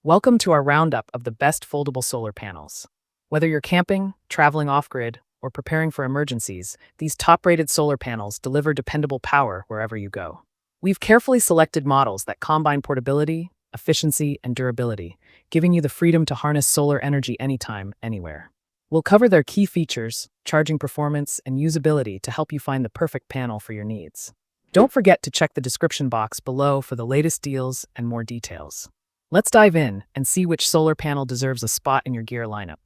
Welcome to our roundup of the best foldable solar panels. Whether you're camping, traveling off-grid, or preparing for emergencies, these top-rated solar panels deliver dependable power wherever you go. We've carefully selected models that combine portability, efficiency, and durability, giving you the freedom to harness solar energy anytime, anywhere. We'll cover their key features, charging performance, and usability to help you find the perfect panel for your needs. Don't forget to check the description box below for the latest deals and more details. Let's dive in and see which solar panel deserves a spot in your gear lineup.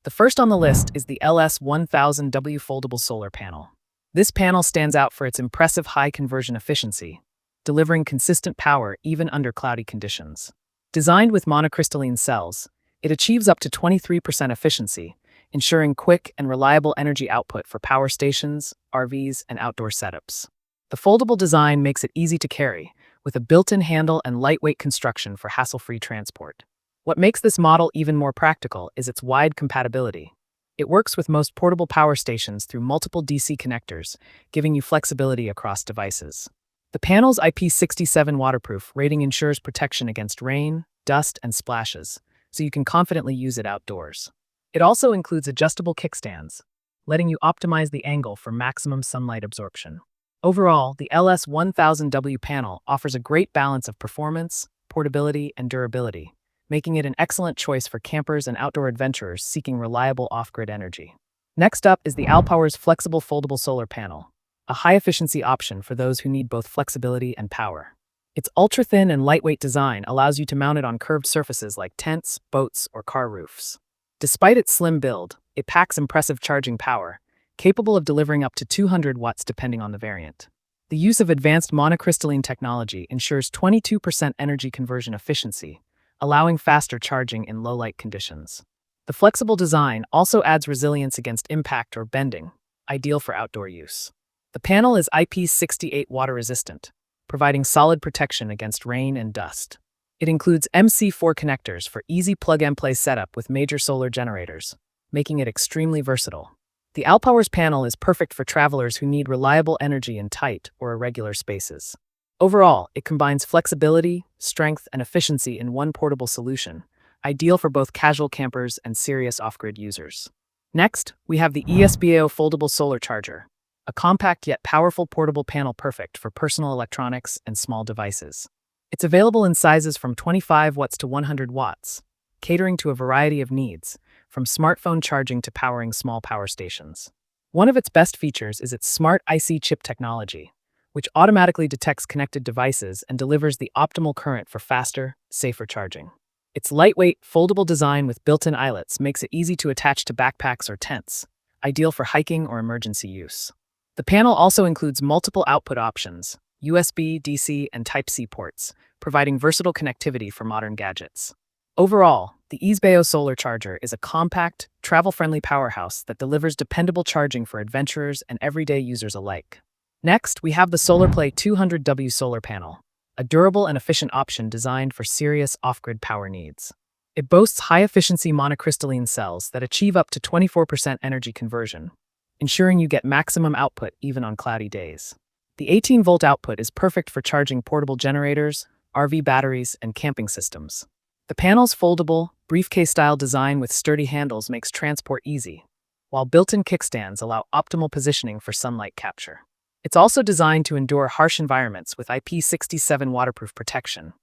The first on the list is the LS1000W foldable solar panel. This panel stands out for its impressive high conversion efficiency, delivering consistent power even under cloudy conditions. Designed with monocrystalline cells, it achieves up to 23% efficiency, ensuring quick and reliable energy output for power stations, RVs, and outdoor setups. The foldable design makes it easy to carry, with a built-in handle and lightweight construction for hassle-free transport. What makes this model even more practical is its wide compatibility. It works with most portable power stations through multiple DC connectors, giving you flexibility across devices. The panel's IP67 waterproof rating ensures protection against rain, dust, and splashes, so you can confidently use it outdoors. It also includes adjustable kickstands, letting you optimize the angle for maximum sunlight absorption. Overall, the LS1000W panel offers a great balance of performance, portability, and durability, making it an excellent choice for campers and outdoor adventurers seeking reliable off-grid energy. Next up is the Alpower's flexible foldable solar panel, a high-efficiency option for those who need both flexibility and power. Its ultra-thin and lightweight design allows you to mount it on curved surfaces like tents, boats, or car roofs. Despite its slim build, it packs impressive charging power, capable of delivering up to 200 watts depending on the variant. The use of advanced monocrystalline technology ensures 22% energy conversion efficiency, allowing faster charging in low-light conditions. The flexible design also adds resilience against impact or bending, ideal for outdoor use. The panel is IP68 water-resistant, providing solid protection against rain and dust. It includes MC4 connectors for easy plug-and-play setup with major solar generators, making it extremely versatile. The Alpower's panel is perfect for travelers who need reliable energy in tight or irregular spaces. Overall, it combines flexibility, strength, and efficiency in one portable solution, ideal for both casual campers and serious off-grid users. Next, we have the ESBAO foldable solar charger, a compact yet powerful portable panel perfect for personal electronics and small devices. It's available in sizes from 25 watts to 100 watts, catering to a variety of needs, from smartphone charging to powering small power stations. One of its best features is its smart IC chip technology, which automatically detects connected devices and delivers the optimal current for faster, safer charging. Its lightweight, foldable design with built-in eyelets makes it easy to attach to backpacks or tents, ideal for hiking or emergency use. The panel also includes multiple output options, USB, DC, and Type-C ports, providing versatile connectivity for modern gadgets. Overall, the ESBAO solar charger is a compact, travel-friendly powerhouse that delivers dependable charging for adventurers and everyday users alike. Next, we have the SolarPlay 200W solar panel, a durable and efficient option designed for serious off-grid power needs. It boasts high-efficiency monocrystalline cells that achieve up to 24% energy conversion, ensuring you get maximum output even on cloudy days. The 18-volt output is perfect for charging portable generators, RV batteries, and camping systems. The panel's foldable, briefcase-style design with sturdy handles makes transport easy, while built-in kickstands allow optimal positioning for sunlight capture. It's also designed to endure harsh environments with IP67 waterproof protection,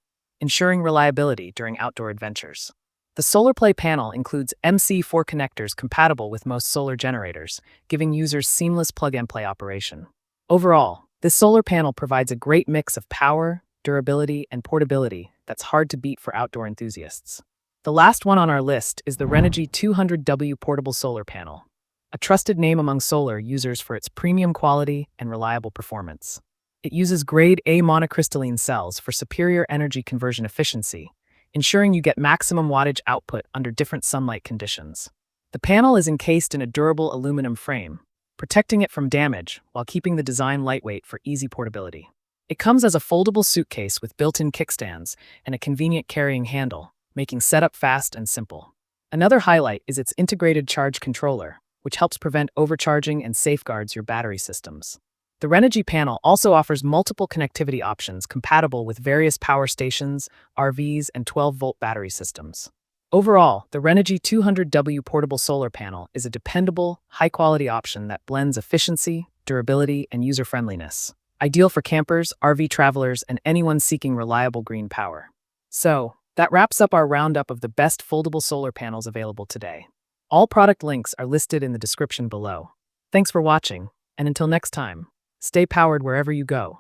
ensuring reliability during outdoor adventures. The SolarPlay panel includes MC4 connectors compatible with most solar generators, giving users seamless plug-and-play operation. Overall, this solar panel provides a great mix of power, durability, and portability that's hard to beat for outdoor enthusiasts. The last one on our list is the Renogy 200W portable solar panel, a trusted name among solar users for its premium quality and reliable performance. It uses grade A monocrystalline cells for superior energy conversion efficiency, ensuring you get maximum wattage output under different sunlight conditions. The panel is encased in a durable aluminum frame, protecting it from damage while keeping the design lightweight for easy portability. It comes as a foldable suitcase with built-in kickstands and a convenient carrying handle, making setup fast and simple. Another highlight is its integrated charge controller, which helps prevent overcharging and safeguards your battery systems. The Renogy panel also offers multiple connectivity options compatible with various power stations, RVs, and 12-volt battery systems. Overall, the Renogy 200W portable solar panel is a dependable, high-quality option that blends efficiency, durability, and user-friendliness, ideal for campers, RV travelers, and anyone seeking reliable green power. So, that wraps up our roundup of the best foldable solar panels available today. All product links are listed in the description below. Thanks for watching, and until next time, stay powered wherever you go.